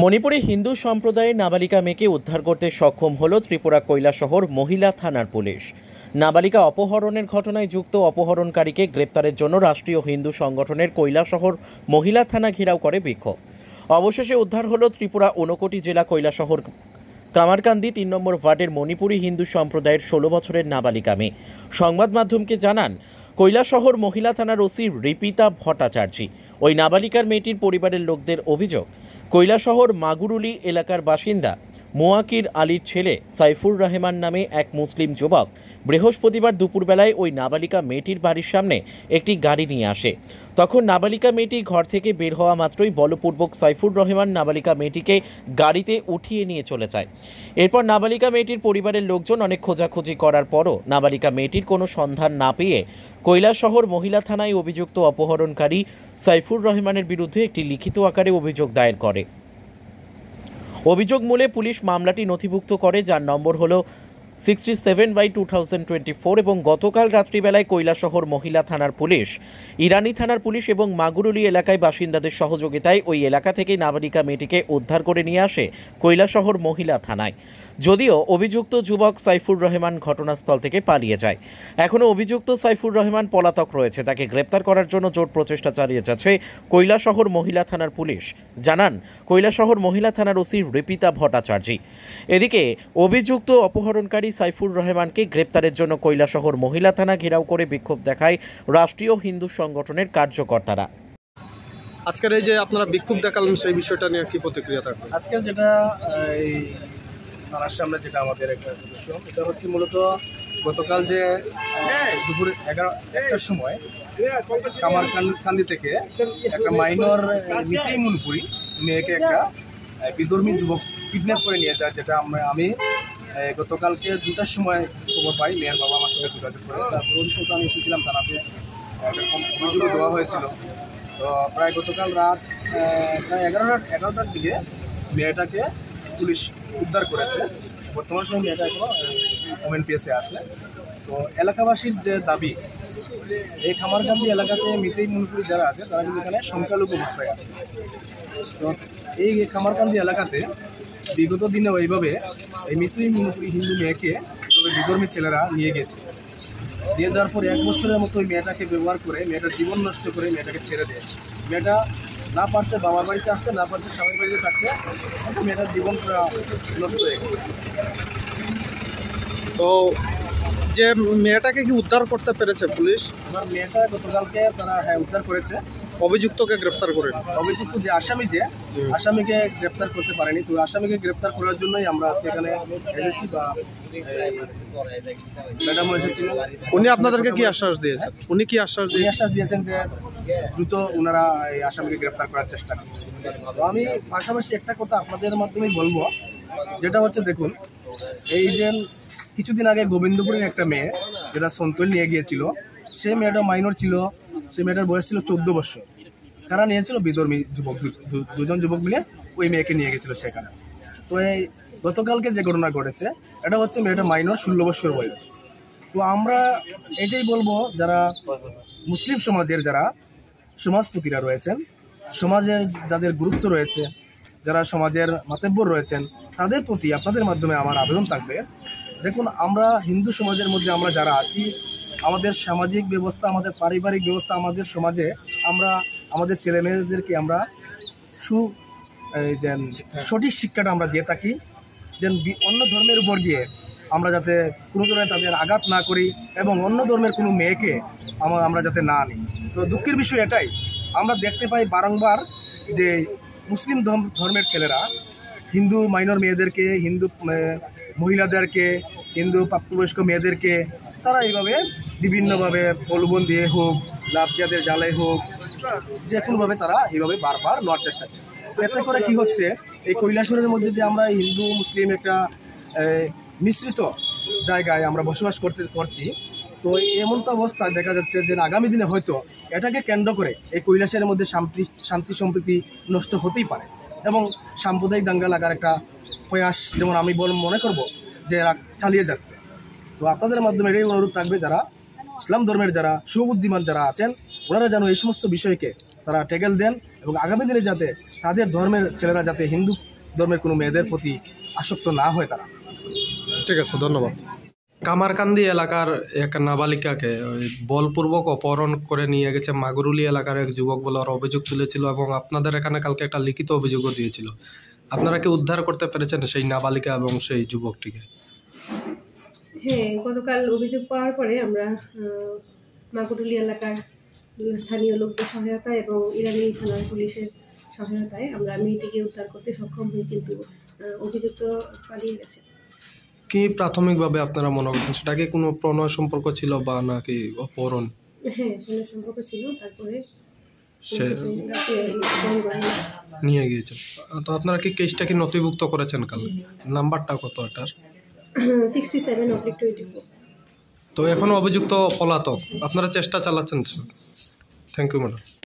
মণিপুরে হিন্দু সম্প্রদায়ের নাবালিকা মেয়েকে উদ্ধার করতে সক্ষম হল ত্রিপুরা কৈলাসহর মহিলা থানার পুলিশ। নাবালিকা অপহরণের ঘটনায় যুক্ত অপহরণকারীকে গ্রেপ্তারের জন্য রাষ্ট্রীয় হিন্দু সংগঠনের কৈলাসহর মহিলা থানা ঘেরাও করে বিক্ষোভ। অবশেষে উদ্ধার হল ত্রিপুরা ঊনকোটি জেলা কৈলাসহর কামারকান্দি ৩ নম্বর ওয়ার্ডের মণিপুরী হিন্দু সম্প্রদায়ের ১৬ বছরের নাবালিকা মেয়ে। সংবাদ মাধ্যমকে জানান কৈলাসহর মহিলা থানার ওসি রিপিতা ভট্টাচার্য। ওই নাবালিকার মেয়েটির পরিবারের লোকদের অভিযোগ, কৈলাসহর মাগুরুলি এলাকার বাসিন্দা মোয়াকির আলীর ছেলে সাইফুর রহমান নামে এক মুসলিম যুবক বৃহস্পতিবার দুপুরবেলায় ওই নাবালিকা মেয়েটির বাড়ির সামনে একটি গাড়ি নিয়ে আসে। তখন নাবালিকা মেয়েটি ঘর থেকে বের হওয়া মাত্রই বলপূর্বক সাইফুর রহমান নাবালিকা মেয়েটিকে গাড়িতে উঠিয়ে নিয়ে চলে যায়। এরপর নাবালিকা মেয়েটির পরিবারের লোকজন অনেক খোঁজাখুঁজি করার পরও নাবালিকা মেয়েটির কোনো সন্ধান না পেয়ে কৈলাসহর মহিলা থানায় অভিযুক্ত অপহরণকারী সাইফুর রহমানের বিরুদ্ধে একটি লিখিত আকারে অভিযোগ দায়ের করে। অভিযোগ মূলে পুলিশ মামলাটি নথিভুক্ত করে, যার নম্বর হল 67/2024 এবং গতকাল রাত্রিবেলায় কৈলাসহর মহিলা থানার পুলিশ, ইরানি থানার পুলিশ এবং মাগুরুলি এলাকায় বাসিন্দাদের সহযোগিতায় ওই এলাকা থেকে নাবালিকা মেয়েটিকে উদ্ধার করে নিয়ে আসে কৈলাসহর মহিলা থানায়। যদিও অভিযুক্ত যুবক সাইফুর রহমান ঘটনাস্থল থেকে পালিয়ে যায়। এখনও অভিযুক্ত সাইফুর রহমান পলাতক রয়েছে। তাকে গ্রেপ্তার করার জন্য জোর প্রচেষ্টা চালিয়ে যাচ্ছে কৈলাসহর মহিলা থানার পুলিশ, জানান কৈলাসহর মহিলা থানার ওসি রিপিতা ভট্টাচার্য। এদিকে অভিযুক্ত অপহরণকারী সাইফুর রহমানকে গ্রেপ্তারের জন্য কৈলাসহর মহিলা থানা ঘেরাও করে বিক্ষোভ দেখায় রাষ্ট্রীয় হিন্দু সংগঠনের কার্যকর্তারা। আজকের এই যে আপনারা বিক্ষোভ দেখালেন, সেই বিষয়টা নিয়ে কি প্রতিক্রিয়া থাকবে? আজকে যেটা এই থানার সামনে যেটা আমাদের একটা বিষয়, এটা হচ্ছে মূলত গতকাল যে দুপুর 11টার সময় কামারকান্দি থেকে একটা মাইনর মিতি মুনপুরি মেয়েকে একটা বিধর্মী যুবক কিডন্যাপ করে নিয়ে যায়, যেটা আমি গতকালকে 2টার সময় খবর পাই। মেয়ের বাবা আমার সঙ্গে যোগাযোগ করে, তারপর ওই সময় আমি এসেছিলাম থানাতে, একটা অভিযোগ দেওয়া হয়েছিল। তো প্রায় গতকাল রাত প্রায় 11টার দিকে মেয়েটাকে পুলিশ উদ্ধার করেছে। বর্তমান সময় মেয়েটা এখনো ওএনপিএসে আছে। তো এলাকাবাসীর যে দাবি, এই খামারকান্দি এলাকাতে মিতেই মুনপুরি যারা আছে তারা কিন্তু এখানে সংখ্যালঘু অবস্থায় আছে। তো এই খামারকান্দি এলাকাতে বিগত দিনে ওইভাবে এই মিতেই মুনপুরি হিন্দু মেয়েকে এইভাবে বিধর্মী ছেলেরা নিয়ে গেছে। নিয়ে যাওয়ার পর 1 বছরের মতো ওই মেয়েটাকে ব্যবহার করে মেয়েটার জীবন নষ্ট করে মেয়েটাকে ছেড়ে দেয়। মেয়েটা না পারছে বাবার বাড়িতে আসতে, না পারছে স্বামীর বাড়িতে থাকতে, মেয়েটার জীবন পুরো নষ্ট হয়ে গেছে। তো যে মেয়েটাকে কি উদ্ধার করতে পেরেছে পুলিশ? আমার মেয়েটা গতকালকে তারা উদ্ধার করেছে। অভিযুক্তকে গ্রেপ্তার করে, অভিযুক্ত যে আসামিকে গ্রেপ্তার করতে পারেনি। তো আসামিকে গ্রেপ্তার করার জন্যই আমরা আজকে এখানে এসেছি, বা ম্যাডামও এসেছিলেন। উনি আপনাদেরকে কি আশ্বাস দিয়েছেন? উনি কি আশ্বাস দিয়েছেন যে দ্রুত ওনারা এই আসামিকে গ্রেপ্তার করার চেষ্টা করবেন। তো আমি পাশাপাশি একটা কথা আপনাদের মাধ্যমে বলবো, যেটা হচ্ছে দেখুন, এই যে কিছুদিন আগে গোবিন্দপুরের একটা মেয়ে যেটা সন্তোল নিয়ে গিয়েছিল, সে মেয়েটা মাইনর ছিল, সে মেয়েটার বয়স ছিল 14 বছর। কারা নিয়েছিল? বিধর্মী যুবক, দুজন যুবক মিলে ওই মেয়েকে নিয়ে গেছিল সেখানে। তো এই গতকালকে যে ঘটনা ঘটেছে, এটা হচ্ছে মেয়েটা মাইনর 16 বছর বয়স। তো আমরা এটাই বলবো, যারা মুসলিম সমাজের যারা সমাজপতিরা রয়েছেন, সমাজের যাদের গুরুত্ব রয়েছে, যারা সমাজের মাতব্বর রয়েছেন, তাদের প্রতি আপনাদের মাধ্যমে আমার আবেদন থাকবে। দেখুন, আমরা হিন্দু সমাজের মধ্যে আমরা যারা আছি, আমাদের সামাজিক ব্যবস্থা, আমাদের পারিবারিক ব্যবস্থা, আমাদের সমাজে আমরা আমাদের ছেলে মেয়েদেরকে আমরা সঠিক শিক্ষাটা আমরা দিয়ে থাকি, যেন অন্য ধর্মের উপর গিয়ে আমরা যাতে কোনো ধরনের তাদের আঘাত না করি এবং অন্য ধর্মের কোনো মেয়েকে আমরা যাতে না আনি। তো দুঃখের বিষয় এটাই, আমরা দেখতে পাই বারংবার যে মুসলিম ধর্মের ছেলেরা হিন্দু মাইনর মেয়েদেরকে, হিন্দু মহিলাদেরকে, হিন্দু প্রাপ্তবয়স্ক মেয়েদেরকে তারা এইভাবে বিভিন্নভাবে প্রলোভন দিয়ে হোক, লাভজাদের জালে হোক, যে কোনোভাবে তারা এইভাবে বারবার নেওয়ার চেষ্টা করে। তো এতে করে কি হচ্ছে, এই কৈলাসহরের মধ্যে যে আমরা হিন্দু মুসলিম একটা মিশ্রিত জায়গায় আমরা বসবাস করছি, তো এমন তো অবস্থায় দেখা যাচ্ছে যে আগামী দিনে হয়তো এটাকে কেন্দ্র করে এই কৈলাসের মধ্যে শান্তি সম্প্রীতি নষ্ট হতেই পারে এবং সাম্প্রদায়িক দাঙ্গা লাগার একটা প্রয়াস, যেমন আমি মনে করব যে এরা চালিয়ে যাচ্ছে। তো আপনাদের মাধ্যমে এটাই অনুরোধ থাকবে, যারা ইসলাম ধর্মের যারা শুভবুদ্ধিমান যারা আছেন, ওনারা যেন এই সমস্ত বিষয়কে তারা ট্যাকেল দেন এবং আগামী দিনে যাতে তাদের ধর্মের ছেলেরা যাতে হিন্দু ধর্মের কোনো মেয়েদের প্রতি আসক্ত না হয় তারা। ঠিক আছে, ধন্যবাদ। কামারকান্দি এলাকার এক নাবালিকাকে ওই বলপূর্বক অপহরণ করে নিয়ে গেছে মাগুরুলি এলাকার এক যুবক বলে ওরা অভিযোগ তুলেছিল এবং আপনাদের এখানে কালকে একটা লিখিত অভিযোগও দিয়েছিল। আপনারা কি উদ্ধার করতে পেরেছেন সেই নাবালিকা এবং সেই যুবকটিকে? হ্যাঁ, গতকাল অভিযোগ পাওয়ার পরে আমরা মাগুরুলি এলাকার স্থানীয় লোকদের সহায়তায় এবং ইরানি থানার পুলিশের সহায়তায় আমরা মেয়েটিকে উদ্ধার করতে সক্ষম হই, কিন্তু অভিযুক্ত পালিয়ে গেছে। কি প্রাথমিকভাবে আপনারা মনে করছেন সেটা কি কোনো প্রণয় সম্পর্ক ছিল বা নাকি অপহরণ? হ্যাঁ, কোনো সম্পর্ক ছিল, তারপরে সে নিয়ে গিয়েছে। তো আপনারা কি কেসটা কি নথিভুক্ত করেছেন? কাল নাম্বারটা কত এটার? 67/24। তো এখন অভিযুক্ত পলাতক, আপনারা চেষ্টা চালাচ্ছেন। Thank you madam.